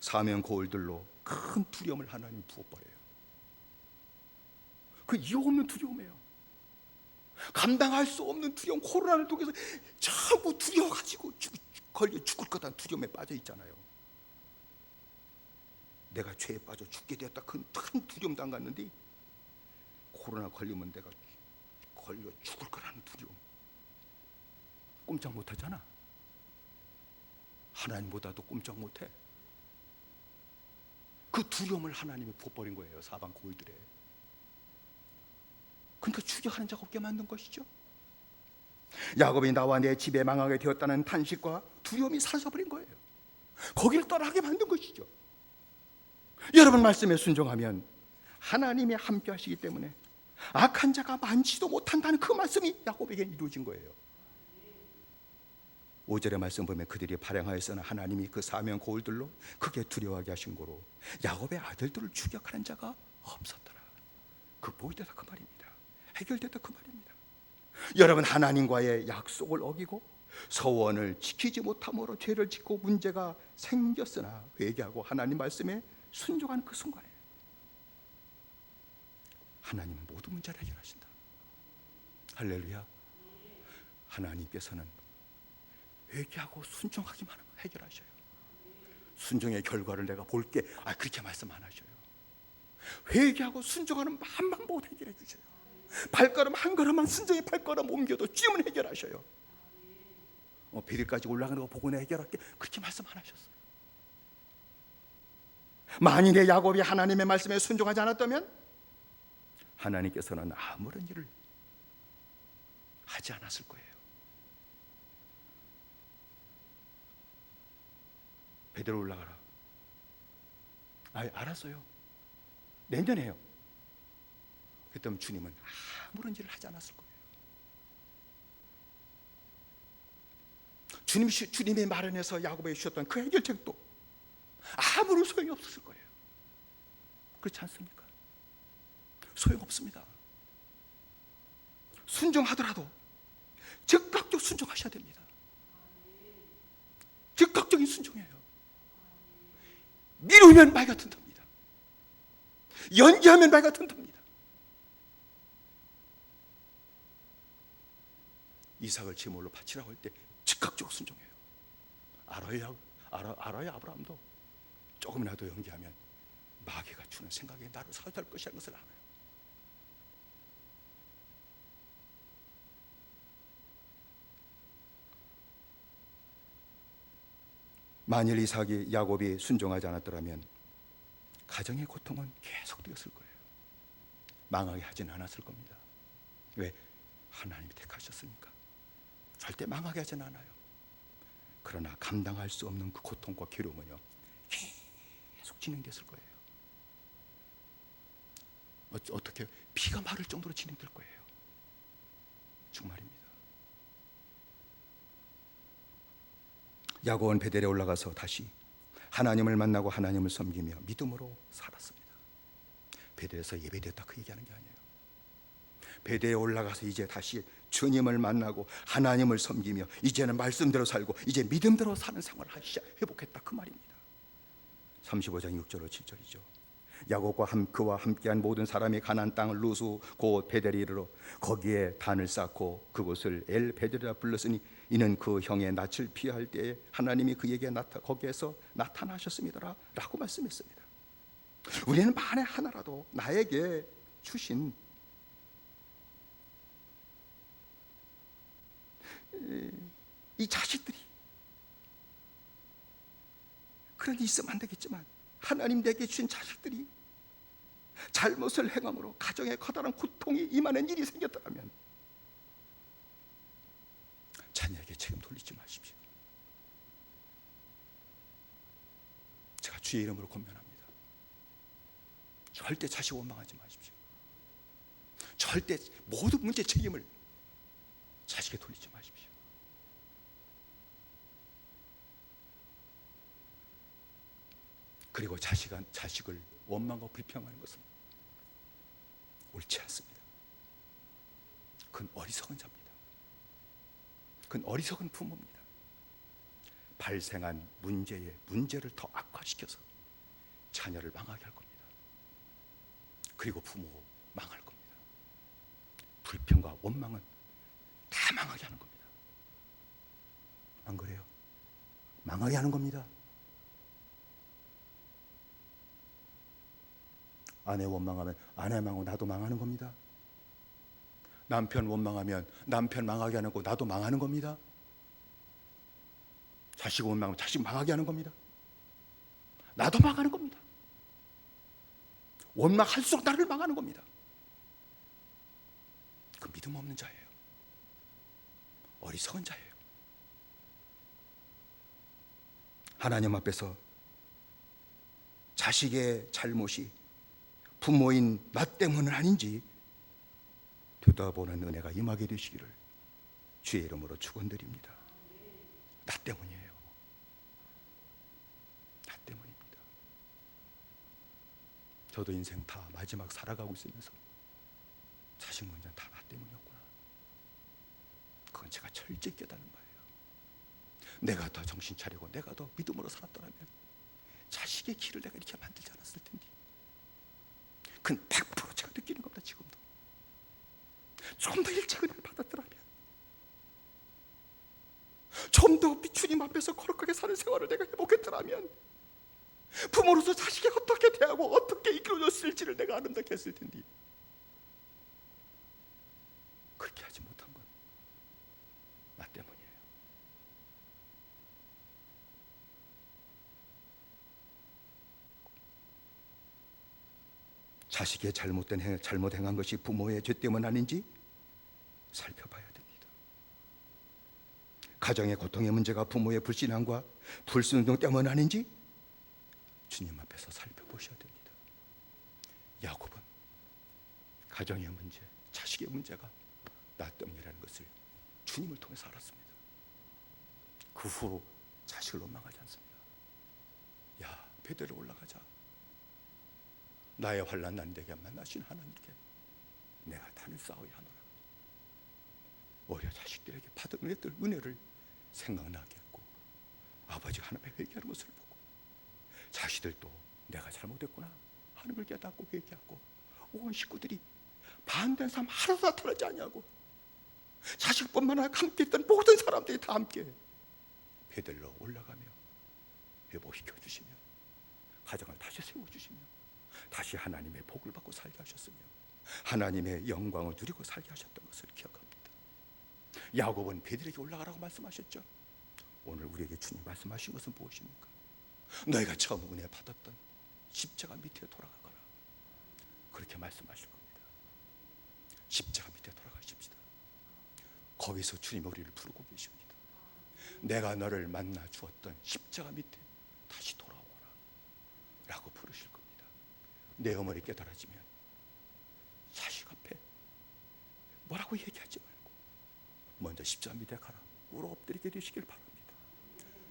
사면 고울들로 큰 두려움을 하나님 부어버려요. 그 이유 없는 두려움이에요. 감당할 수 없는 두려움, 코로나를 통해서 전부 두려워가지고 걸려 죽을 거다는 두려움에 빠져 있잖아요. 내가 죄에 빠져 죽게 되었다, 큰 두려움 당갔는데 코로나 걸리면 내가 걸려 죽을 거라는 두려움 꼼짝 못하잖아. 하나님보다도 꼼짝 못해. 그 두려움을 하나님이 부어버린 거예요, 사방 고울들에. 그러니까 추격하는 자가 없게 만든 것이죠. 야곱이 나와 내 집에 망하게 되었다는 탄식과 두려움이 사라져버린 거예요. 거기를 떠나게 만든 것이죠. 여러분 말씀에 순종하면 하나님이 함께 하시기 때문에 악한 자가 많지도 못한다는 그 말씀이 야곱에게 이루어진 거예요. 5절의 말씀 보면 그들이 발행하였으나 하나님이 그 사면 고울들로 크게 두려워하게 하신 거로 야곱의 아들들을 추격하는 자가 없었더라. 극복이 되다, 그 말입니다. 해결됐다, 그 말입니다. 여러분, 하나님과의 약속을 어기고 서원을 지키지 못함으로 죄를 짓고 문제가 생겼으나 회개하고 하나님 말씀에 순종하는 그 순간에 하나님은 모든 문제를 해결하신다. 할렐루야. 하나님께서는 회개하고 순종하기만 하면 해결하셔요. 순종의 결과를 내가 볼게, 그렇게 말씀 안 하셔요. 회개하고 순종하는 마음만 보고 해결해 주셔요. 발걸음 한 걸음만, 순종의 발걸음 옮겨도 주님은 해결하셔요. 베델까지 올라가는 거 보고 내가 해결할게, 그렇게 말씀 안 하셨어요. 만일에 야곱이 하나님의 말씀에 순종하지 않았다면 하나님께서는 아무런 일을 하지 않았을 거예요. 베델로 올라가라. 알았어요. 내년에 해요. 그랬더니 주님은 아무런 일을 하지 않았을 거예요. 주님이 마련해서 야곱에게 주셨던 그 해결책도 아무런 소용이 없었을 거예요. 그렇지 않습니까? 소용없습니다. 순종하더라도 즉각적 순종하셔야 됩니다. 즉각적인 순종이에요. 미루면 말 같은 답니다. 연기하면 말 같은 답니다. 이삭을 제물로 바치라고 할 때 즉각적으로 순종해요. 알아야 아브라함도 조금이라도 연기하면 마귀가 주는 생각에 나를 사유할 것이라는 것을 알아요. 만일 이삭이 야곱이 순종하지 않았더라면 가정의 고통은 계속되었을 거예요. 망하게 하진 않았을 겁니다. 왜? 하나님이 택하셨으니까. 절대 망하게 하진 않아요. 그러나 감당할 수 없는 그 고통과 괴로움은요, 계속 진행됐을 거예요. 어떻게 피가 마를 정도로 진행될 거예요. 정말입니다. 야곱은 베델에 올라가서 다시 하나님을 만나고 하나님을 섬기며 믿음으로 살았습니다. 베델에서 예배드렸다 그 얘기하는 게 아니에요. 베델에 올라가서 이제 다시 주님을 만나고 하나님을 섬기며 이제는 말씀대로 살고 이제 믿음대로 사는 생활을 회복했다 그 말입니다. 35장 6절로 7절이죠. 야곱과 그와 함께한 모든 사람이 가나안 땅을 루수 곧 베델에 이르러 거기에 단을 쌓고 그곳을 엘 베델이라 불렀으니 이는 그 형의 낯을 피할 때에 하나님이 그에게 거기에서 나타나셨습니다 라고 말씀했습니다. 우리는 만에 하나라도 나에게 주신 이 자식들이 그런 일이 있으면 안 되겠지만 하나님 내게 주신 자식들이 잘못을 행함으로 가정에 커다란 고통이 임하는 일이 생겼더라면 자녀에게 책임 돌리지 마십시오. 제가 주의 이름으로 권면합니다. 절대 자식 원망하지 마십시오. 절대 모든 문제 책임을 자식에 돌리지 마십시오. 그리고 자식을 원망하고 불평하는 것은 옳지 않습니다. 그건 어리석은 자입니다. 그건 어리석은 부모입니다. 발생한 문제를 더 악화시켜서 자녀를 망하게 할 겁니다. 그리고 부모 망할 겁니다. 불평과 원망은 다 망하게 하는 겁니다. 안 그래요? 망하게 하는 겁니다. 아내 원망하면 아내 망하고 나도 망하는 겁니다. 남편 원망하면 남편 망하게 하는 거 나도 망하는 겁니다. 자식 원망하면 자식 망하게 하는 겁니다. 나도 망하는 겁니다. 원망할수록 나를 망하는 겁니다. 그 믿음 없는 자예요. 어리석은 자예요. 하나님 앞에서 자식의 잘못이 부모인 나 때문은 아닌지 되돌아보는 은혜가 임하게 되시기를 주의 이름으로 축원드립니다. 나 때문이에요. 나 때문입니다. 저도 인생 다 마지막 살아가고 있으면서 자식 문제는 다 나 때문이었구나. 그건 제가 철저히 깨닫는 거예요. 내가 더 정신 차리고 내가 더 믿음으로 살았더라면 자식의 길을 내가 이렇게 만들지 않았을 텐데. 그건 100% 제가 느끼는 겁니다. 지금도 좀 더 일찍 은혜를 받았더라면, 좀 더 주님 앞에서 거룩하게 사는 생활을 내가 회복했더라면 부모로서 자식이 어떻게 대하고 어떻게 이끌어줬을지를 내가 아름답게 했을 텐데 그렇게 하지 못한 건 나 때문이에요. 자식의 잘못 행한 것이 부모의 죄 때문 아닌지 살펴봐야 됩니다. 가정의 고통의 문제가 부모의 불신앙과 불순종 때문 아닌지 주님 앞에서 살펴보셔야 됩니다. 야곱은 가정의 문제, 자식의 문제가 나 때문이라는 것을 주님을 통해서 알았습니다. 그 후 자식을 원망하지 않습니다. 야, 베델에 올라가자. 나의 환난 난데게 만나신 하나님께 내가 단을 쌓아야 하노라. 어려 자식들에게 받은 은혜를 생각나게 했고, 아버지가 하나님의 회개하는 것을 보고 자식들도 내가 잘못했구나 하나님을 깨닫고 회개하고, 온 식구들이 반대한 사람 하나도 나타나지 않냐고, 자식뿐만 아니라 함께 있던 모든 사람들이 다 함께 베들로 올라가며 회복시켜 주시며 가정을 다시 세워주시며 다시 하나님의 복을 받고 살게 하셨으며 하나님의 영광을 누리고 살게 하셨던 것을 기억합니다. 야곱은 베들에게 올라가라고 말씀하셨죠. 오늘 우리에게 주님 말씀하신 것은 무엇입니까? 너희가 처음 은혜 받았던 십자가 밑에 돌아가거라, 그렇게 말씀하실 겁니다. 십자가 밑에 돌아가십시다. 거기서 주님 우리를 부르고 계십니다. 내가 너를 만나 주었던 십자가 밑에 다시 돌아오거라 라고 부르실 겁니다. 내 어머니 깨달아지면 자식 앞에 뭐라고 얘기하지 말고 먼저 십자가 밑에 가라, 꿇어 엎드리게 되시길 바랍니다.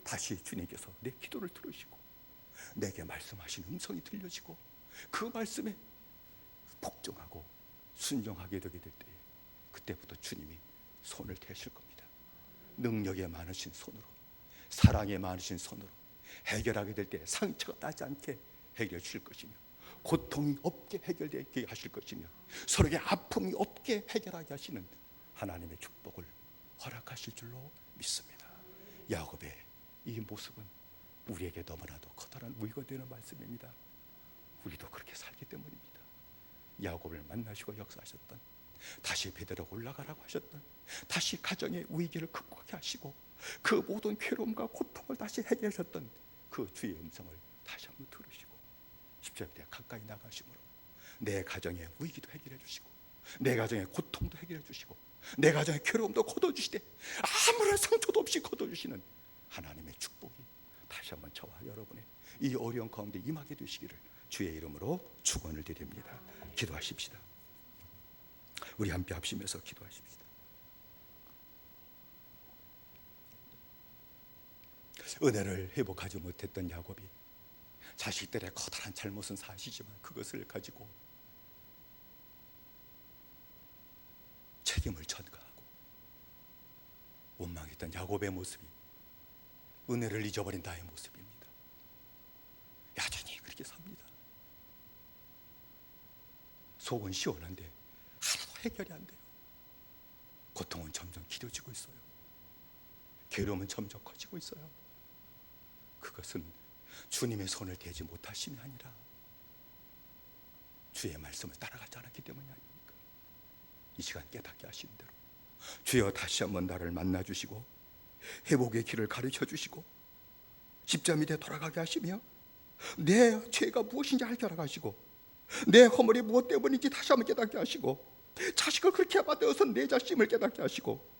다시 주님께서 내 기도를 들으시고 내게 말씀하신 음성이 들려지고 그 말씀에 복종하고 순종하게 되게 될 때에 그때부터 주님이 손을 대실 겁니다. 능력에 많으신 손으로, 사랑에 많으신 손으로 해결하게 될 때 상처가 나지 않게 해결해 주실 것이며, 고통이 없게 해결되게 하실 것이며, 서로에게 아픔이 없게 해결하게 하시는 하나님의 축복을 허락하실 줄로 믿습니다. 야곱의 이 모습은 우리에게 너무나도 커다란 무기가 되는 말씀입니다. 우리도 그렇게 살기 때문입니다. 야곱을 만나시고 역사하셨던, 다시 베드로가 올라가라고 하셨던, 다시 가정의 위기를 극복하게 하시고 그 모든 괴로움과 고통을 다시 해결하셨던 그 주의 음성을 다시 한번 들으시고 십자가에 가까이 나가심으로 내 가정의 위기도 해결해 주시고 내 가정의 고통도 해결해 주시고 내 가정의 괴로움도 거둬주시되 아무런 상처도 없이 거둬주시는 하나님의 축복이 다시 한번 저와 여러분의 이 어려운 가운데 임하게 되시기를 주의 이름으로 축원을 드립니다. 기도하십시다. 우리 함께 합심해서 기도하십시다. 은혜를 회복하지 못했던 야곱이 자식들의 커다란 잘못은 사실이지만 그것을 가지고 책임을 전가하고 원망했던 야곱의 모습이 은혜를 잊어버린 나의 모습입니다. 여전히 그렇게 삽니다. 속은 시원한데 하나도 해결이 안 돼요. 고통은 점점 길어지고 있어요. 괴로움은 점점 커지고 있어요. 그것은 주님의 손을 대지 못하심이 아니라 주의 말씀을 따라가지 않았기 때문이 아닙니까? 이 시간 깨닫게 하시는 대로 주여 다시 한번 나를 만나주시고 회복의 길을 가르쳐주시고 십자가 밑에 돌아가게 하시며 내 죄가 무엇인지 알게 하시고 내 허물이 무엇 때문인지 다시 한번 깨닫게 하시고 자식을 그렇게 받아서 내 자신을 깨닫게 하시고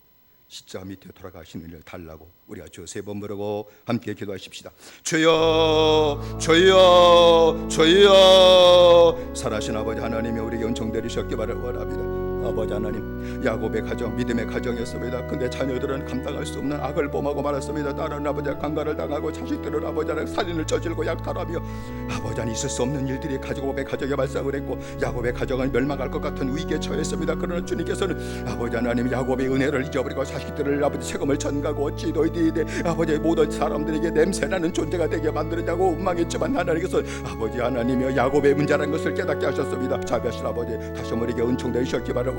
십자가 밑에 돌아가시는 일을 달라고 우리가 주 세 번 부르고 함께 기도하십시다. 주여 주여 주여. 살아신 아버지 하나님이 우리에게 은총 내리셨기 원합니다. 아버지 하나님, 야곱의 가정 믿음의 가정이었습니다. 근데 자녀들은 감당할 수 없는 악을 범하고 말았습니다. 딸은 아버지가 강간을 당하고 자식들은 아버지랑 살인을 저질고 약탈하며 아버지 안 있을 수 없는 일들이 야곱의 가정에 발생을 했고 야곱의 가정은 멸망할 것 같은 위기에 처했습니다. 그러나 주님께서는 아버지 하나님 야곱의 은혜를 잊어버리고 자식들을 아버지 책임을 전가고 어찌 너희들이 아버지의 모든 사람들에게 냄새나는 존재가 되게 만들었냐고 원망했지만 하나님께서 아버지 하나님이여 야곱의 문제라는 것을 깨닫게 하셨습니다. 자비하신 아버지 다시 우리에게 은총 내리셨기 바랍니다.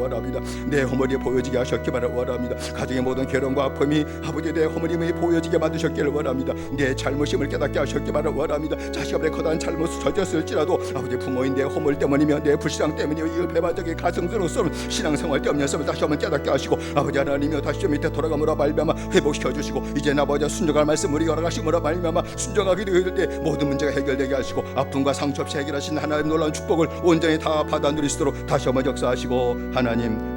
내 허물이 보여지게 하셨기 원합니다. 가정의 모든 괴로움과 아픔이 아버지 내 허물임이 보여지게 만드셨기를 원합니다. 내 잘못임을 깨닫게 하셨기 원합니다. 자식의 커다란 잘못을 저졌을지라도 아버지 부모인 내 허물 때문이며 내 불신앙 때문이며 이 배반적인 가정으로서는 신앙생활 때문이었음을 다시 한번 깨닫게 하시고 아버지 하나님이여 다시 좀 밑에 돌아감으로 말미암아 회복시켜 주시고 이제 아버지 순종할 말씀 우리가 허락하심으로 말미암아 순종하게 될 때 모든 문제가 해결되게 하시고 아픔과 상처 없이 해결하신 하나님 놀라운 축복을 온전히 다 받아 누릴 수 있도록 다시 한번 역사하시고 하나님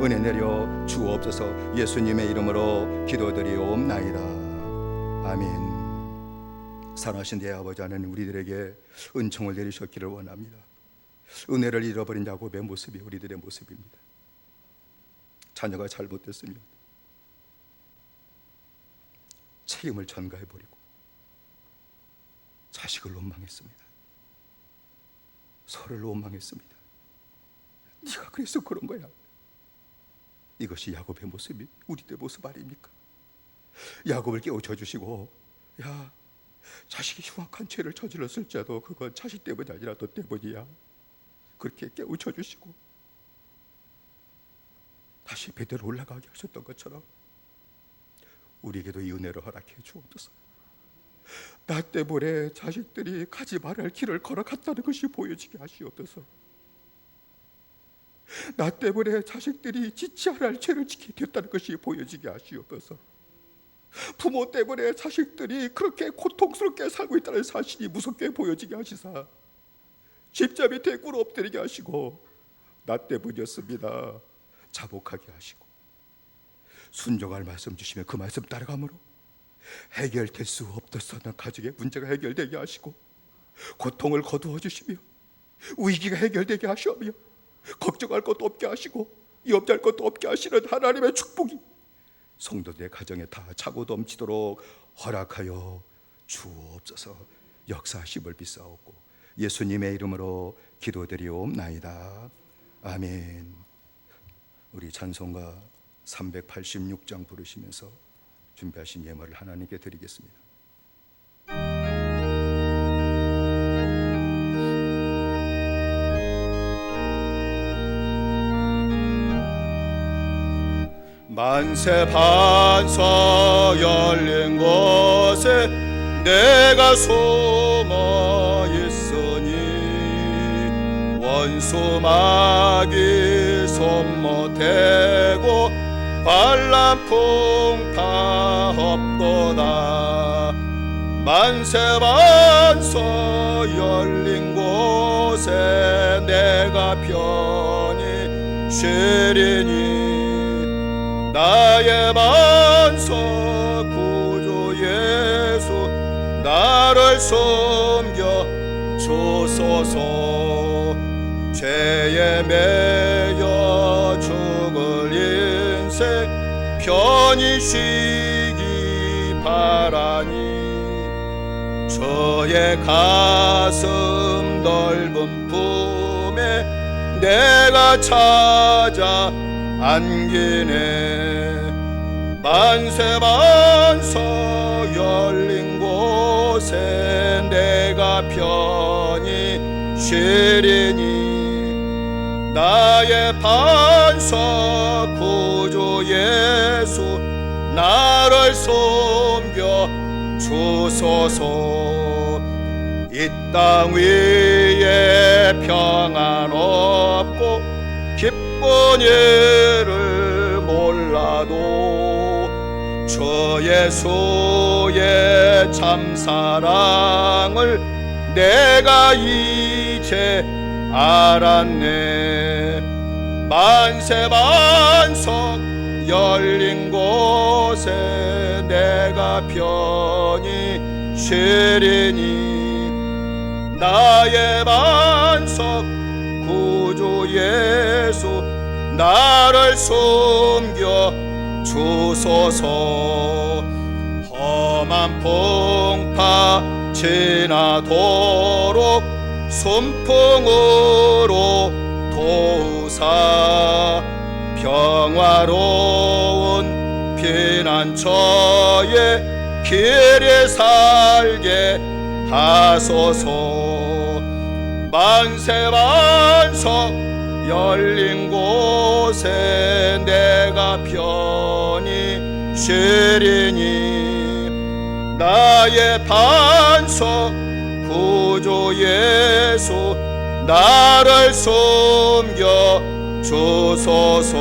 은혜 내려 주옵소서. 예수님의 이름으로 기도드리옵나이다. 아멘. 사랑하신 내 아버지 하나님, 우리들에게 은총을 내리셨기를 원합니다. 은혜를 잃어버린 야곱의 모습이 우리들의 모습입니다. 자녀가 잘못됐으면 책임을 전가해버리고 자식을 원망했습니다. 서로를 원망했습니다. 네가 그래서 그런 거야. 이것이 야곱의 모습이 우리 때 모습 아닙니까? 야곱을 깨우쳐 주시고, 야, 자식이 흉악한 죄를 저질렀을지라도 그건 자식 때문이 아니라 너 때문이야. 그렇게 깨우쳐 주시고 다시 베드로 올라가게 하셨던 것처럼 우리에게도 이 은혜를 허락해 주옵소서. 나 때문에 자식들이 가지 말아야 할 길을 걸어갔다는 것이 보여지게 하시옵소서. 나 때문에 자식들이 짓지 않아야 할 죄를 지키게 되었다는 것이 보여지게 하시옵소서. 부모 때문에 자식들이 그렇게 고통스럽게 살고 있다는 사실이 무섭게 보여지게 하시사 십자 밑에 꿇어 엎드리게 하시고, 나 때문이었습니다 자복하게 하시고, 순종할 말씀 주시면 그 말씀 따라감으로 해결될 수 없었던 가족의 문제가 해결되게 하시고, 고통을 거두어 주시며 위기가 해결되게 하시며, 걱정할 것도 없게 하시고 염려할 것도 없게 하시는 하나님의 축복이 성도들의 가정에 다 차고 넘치도록 허락하여 주옵소서. 역사하심을 비싸옵고 예수님의 이름으로 기도드리옵나이다. 아멘. 우리 찬송가 386장 부르시면서 준비하신 예물을 하나님께 드리겠습니다. 만세 반석 열린 곳에 내가 숨어 있으니 원수 마귀 손 못대고 반란 풍파 없도다. 만세 반석 열린 곳에 내가 편히 쉬리니 나의 반석 구주 예수 나를 숨겨 주소서. 죄에 매여 죽을 인생 편히 쉬기 바라니 저의 가슴 넓은 품에 내가 찾아 안기네. 만세 반석 열린 곳에 내가 편히 쉬리니 나의 반석 구주 예수 나를 숨겨 주소서. 이 땅 위에 평안 없고 기쁜 일을 몰라도 저 예수의 참사랑을 내가 이제 알았네. 만세 반석 열린 곳에 내가 편히 쉬리니 나의 반석 구주 예수 나를 숨겨 주소서. 험한 풍파 지나도록 순풍으로 도우사 평화로운 피난처에 길에 살게 하소서. 만세 반석 열린 곳에 내가 편히 쉬리니 나의 반석 구주 예수 나를 숨겨 주소서.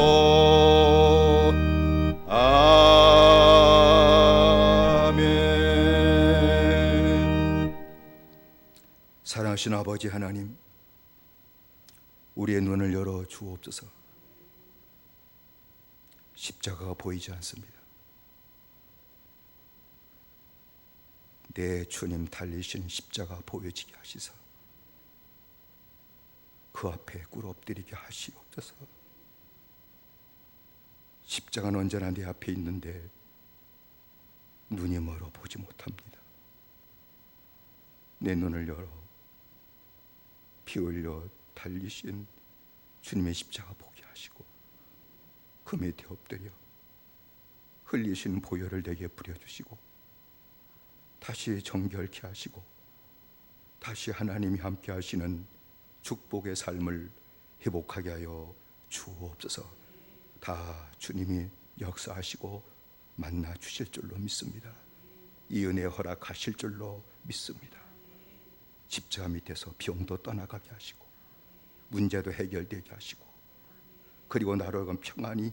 아멘. 사랑하신 아버지 하나님, 우리의 눈을 열어 주옵소서. 십자가가 보이지 않습니다. 내 주님 달리신 십자가 보여지게 하시사 그 앞에 꿇어 엎드리게 하시옵소서. 십자가는 언제나 내 앞에 있는데 눈이 멀어 보지 못합니다. 내 눈을 열어 피 흘려 달리신 주님의 십자가 보게 하시고 그 밑에 엎드려 흘리신 보혈을 내게 뿌려주시고 다시 정결케 하시고 다시 하나님이 함께 하시는 축복의 삶을 회복하게 하여 주옵소서. 다 주님이 역사하시고 만나 주실 줄로 믿습니다. 이 은혜 허락하실 줄로 믿습니다. 십자가 밑에서 병도 떠나가게 하시고 문제도 해결되게 하시고 그리고 나로 하여금 평안히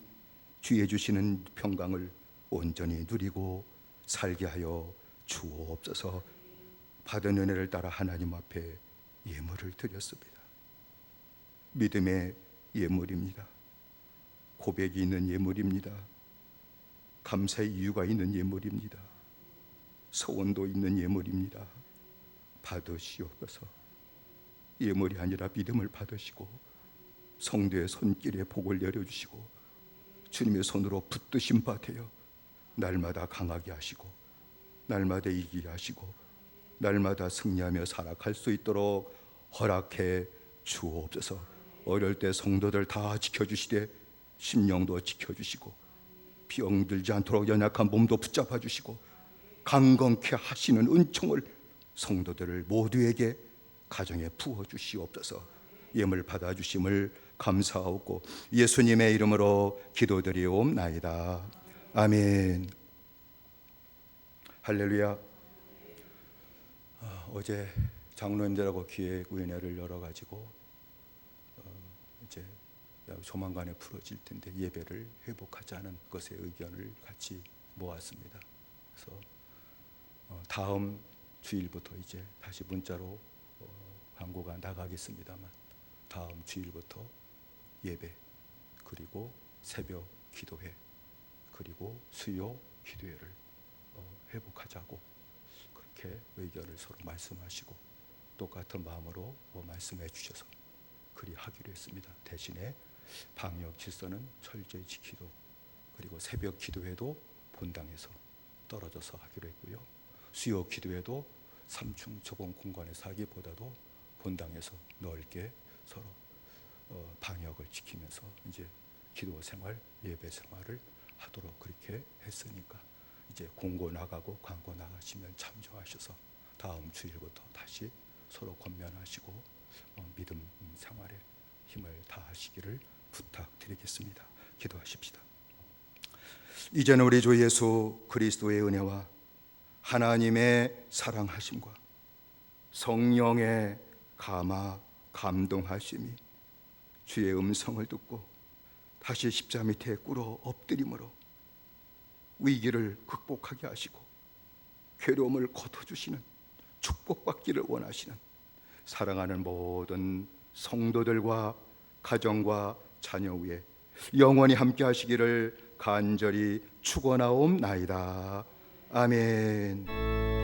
주의 주시는 평강을 온전히 누리고 살게 하여 주옵소서. 받은 은혜를 따라 하나님 앞에 예물을 드렸습니다. 믿음의 예물입니다. 고백이 있는 예물입니다. 감사의 이유가 있는 예물입니다. 소원도 있는 예물입니다. 받으시옵소서. 예물이 아니라 믿음을 받으시고 성도의 손길에 복을 내려주시고 주님의 손으로 붙드신 바 되어 날마다 강하게 하시고 날마다 이기게 하시고 날마다 승리하며 살아갈 수 있도록 허락해 주옵소서. 어릴 때 성도들 다 지켜주시되 심령도 지켜주시고 병들지 않도록 연약한 몸도 붙잡아 주시고 강건케 하시는 은총을 성도들을 모두에게 가정에 부어 주시옵소서. 예물 받아 주심을 감사하고 예수님의 이름으로 기도드리옵나이다. 아멘. 할렐루야. 어제 장로님들하고 기획위원회를 열어가지고 이제 조만간에 풀어질 텐데 예배를 회복하자는 것의 의견을 같이 모았습니다. 그래서 다음 주일부터 이제 다시 문자로 광고가 나가겠습니다만 다음 주일부터 예배 그리고 새벽 기도회 그리고 수요 기도회를 회복하자고 그렇게 의견을 서로 말씀하시고 똑같은 마음으로 말씀해 주셔서 그리 하기로 했습니다. 대신에 방역 질서는 철저히 지키도록 그리고 새벽 기도회도 본당에서 떨어져서 하기로 했고요. 수요 기도회도 3층 좁은 공간에서 하기보다도 본당에서 넓게 서로 방역을 지키면서 이제 기도 생활, 예배 생활을 하도록 그렇게 했으니까 이제 공고 나가고 광고 나가시면 참조하셔서 다음 주일부터 다시 서로 권면하시고 믿음 생활에 힘을 다하시기를 부탁드리겠습니다. 기도하십시다. 이제는 우리 주 예수 그리스도의 은혜와 하나님의 사랑하심과 성령의 감동하심이 주의 음성을 듣고 다시 십자 밑에 꿇어 엎드림으로 위기를 극복하게 하시고 괴로움을 거둬주시는 축복받기를 원하시는 사랑하는 모든 성도들과 가정과 자녀 위에 영원히 함께 하시기를 간절히 축원하옵나이다. 아멘.